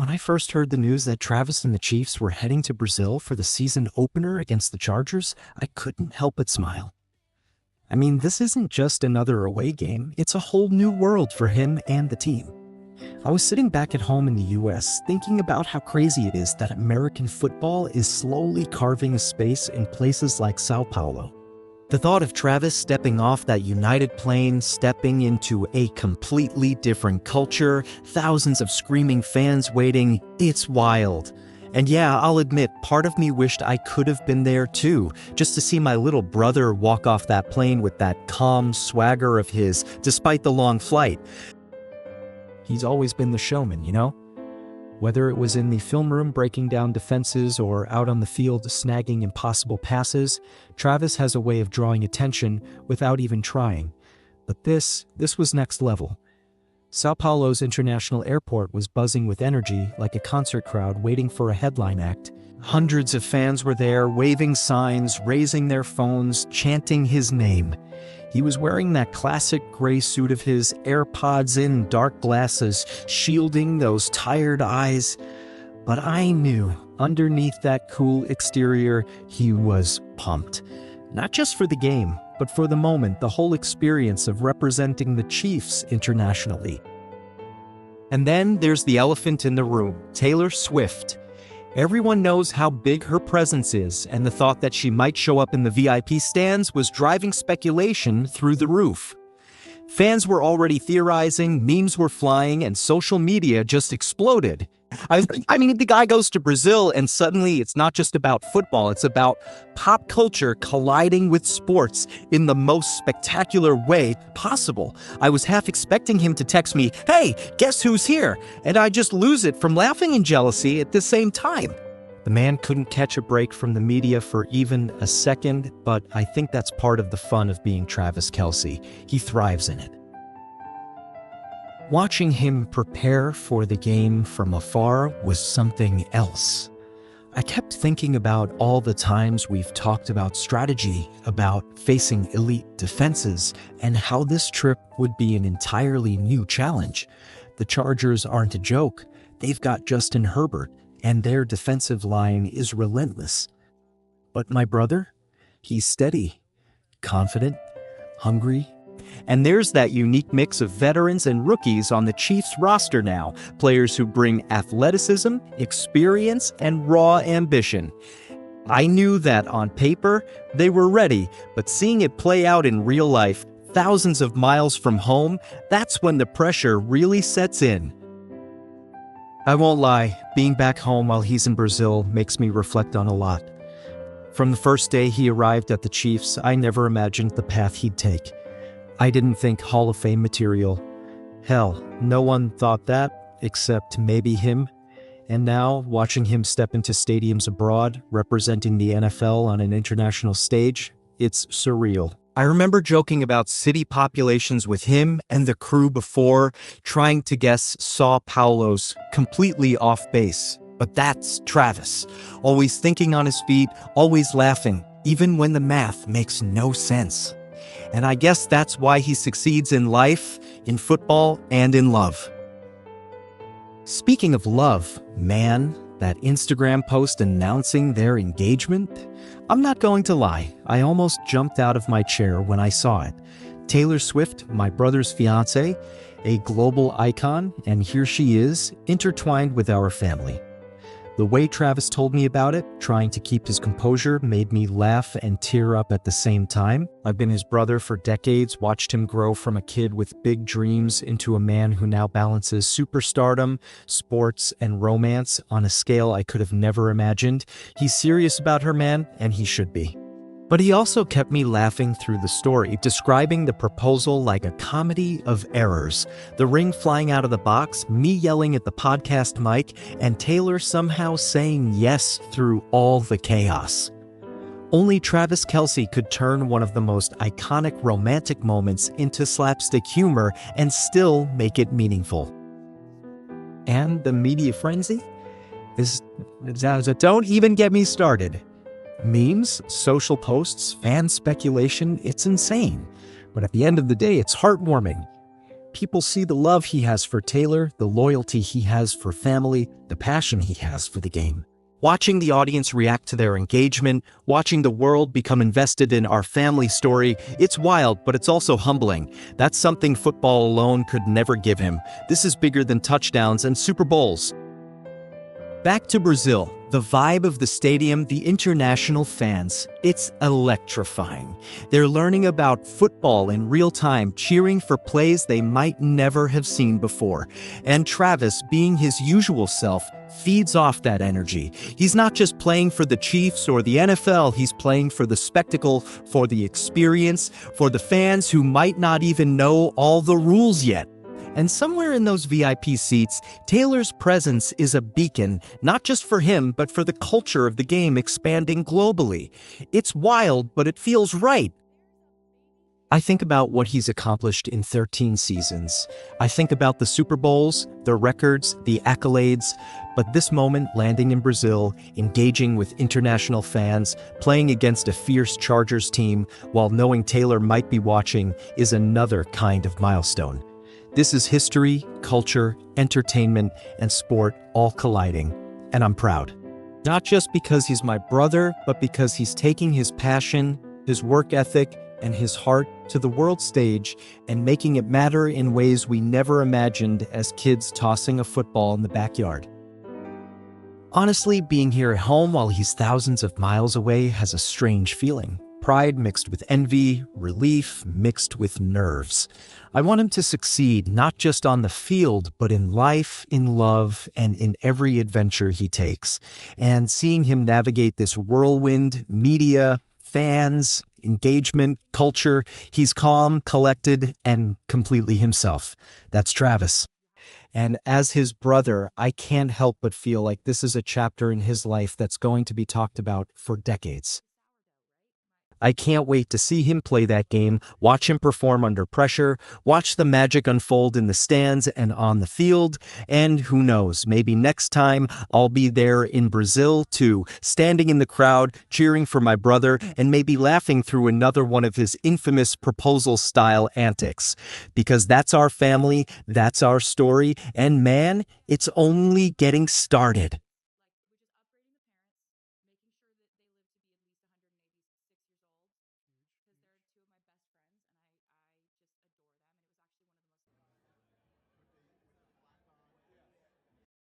When I first heard the news that Travis and the Chiefs were heading to Brazil for the season opener against the Chargers, I couldn't help but smile. I mean, this isn't just another away game, it's a whole new world for him and the team. I was sitting back at home in the US thinking about how crazy it is that American football is slowly carving a space in places like Sao Paulo. The thought of Travis stepping off that United plane, stepping into a completely different culture, thousands of screaming fans waiting, it's wild. And yeah, I'll admit, part of me wished I could have been there too, just to see my little brother walk off that plane with that calm swagger of his, despite the long flight. He's always been the showman, you know? Whether it was in the film room breaking down defenses or out on the field snagging impossible passes, Travis has a way of drawing attention without even trying. But this was next level. Sao Paulo's international airport was buzzing with energy like a concert crowd waiting for a headline act. Hundreds of fans were there, waving signs, raising their phones, chanting his name. He was wearing that classic gray suit of his, AirPods in, dark glasses, shielding those tired eyes. But I knew, underneath that cool exterior, he was pumped. Not just for the game, but for the moment, the whole experience of representing the Chiefs internationally. And then there's the elephant in the room, Taylor Swift. Everyone knows how big her presence is, and the thought that she might show up in the VIP stands was driving speculation through the roof. Fans were already theorizing, memes were flying, and social media just exploded. I mean, the guy goes to Brazil, and suddenly it's not just about football, it's about pop culture colliding with sports in the most spectacular way possible. I was half expecting him to text me, "Hey, guess who's here?" And I just lose it from laughing and jealousy at the same time. The man couldn't catch a break from the media for even a second, but I think that's part of the fun of being Travis Kelce. He thrives in it. Watching him prepare for the game from afar was something else. I kept thinking about all the times we've talked about strategy, about facing elite defenses, and how this trip would be an entirely new challenge. The Chargers aren't a joke. They've got Justin Herbert, and their defensive line is relentless. But my brother, he's steady, confident, hungry. And there's that unique mix of veterans and rookies on the Chiefs roster now, players who bring athleticism, experience, and raw ambition. I knew that on paper, they were ready, but seeing it play out in real life, thousands of miles from home, that's when the pressure really sets in. I won't lie, being back home while he's in Brazil makes me reflect on a lot. From the first day he arrived at the Chiefs, I never imagined the path he'd take. I didn't think Hall of Fame material. Hell, no one thought that, except maybe him. And now, watching him step into stadiums abroad, representing the NFL on an international stage, it's surreal. I remember joking about city populations with him and the crew before, trying to guess Sao Paulo's completely off base. But that's Travis, always thinking on his feet, always laughing, even when the math makes no sense. And I guess that's why he succeeds in life, in football, and in love. Speaking of love, man, that Instagram post announcing their engagement? I'm not going to lie, I almost jumped out of my chair when I saw it. Taylor Swift, my brother's fiancée, a global icon, and here she is, intertwined with our family. The way Travis told me about it, trying to keep his composure, made me laugh and tear up at the same time. I've been his brother for decades, watched him grow from a kid with big dreams into a man who now balances superstardom, sports, and romance on a scale I could have never imagined. He's serious about her, man, and he should be. But he also kept me laughing through the story, describing the proposal like a comedy of errors. The ring flying out of the box, me yelling at the podcast mic, and Taylor somehow saying yes through all the chaos. Only Travis Kelce could turn one of the most iconic romantic moments into slapstick humor and still make it meaningful. And the media frenzy? Don't even get me started. Memes, social posts, fan speculation, it's insane. But at the end of the day, it's heartwarming. people see the love he has for Taylor, the loyalty he has for family, the passion he has for the game. Watching the audience react to their engagement, watching the world become invested in our family story, it's wild, but it's also humbling. That's something football alone could never give him. This is bigger than touchdowns and Super Bowls. Back to Brazil, the vibe of the stadium, the international fans, it's electrifying. They're learning about football in real time, cheering for plays they might never have seen before. And Travis, being his usual self, feeds off that energy. He's not just playing for the Chiefs or the NFL, he's playing for the spectacle, for the experience, for the fans who might not even know all the rules yet. And somewhere in those VIP seats, Taylor's presence is a beacon, not just for him, but for the culture of the game expanding globally. It's wild, but it feels right. I think about what he's accomplished in 13 seasons. I think about the Super Bowls, the records, the accolades, but this moment landing in Brazil, engaging with international fans, playing against a fierce Chargers team while knowing Taylor might be watching is another kind of milestone. This is history, culture, entertainment, and sport all colliding, and I'm proud. Not just because he's my brother, but because he's taking his passion, his work ethic, and his heart to the world stage and making it matter in ways we never imagined as kids tossing a football in the backyard. Honestly, being here at home while he's thousands of miles away has a strange feeling. Pride mixed with envy, relief mixed with nerves. I want him to succeed not just on the field, but in life, in love, and in every adventure he takes. And seeing him navigate this whirlwind, media, fans, engagement, culture, he's calm, collected, and completely himself. That's Travis. And as his brother, I can't help but feel like this is a chapter in his life that's going to be talked about for decades. I can't wait to see him play that game, watch him perform under pressure, watch the magic unfold in the stands and on the field, and who knows, maybe next time I'll be there in Brazil too, standing in the crowd, cheering for my brother, and maybe laughing through another one of his infamous proposal-style antics. Because that's our family, that's our story, and man, it's only getting started.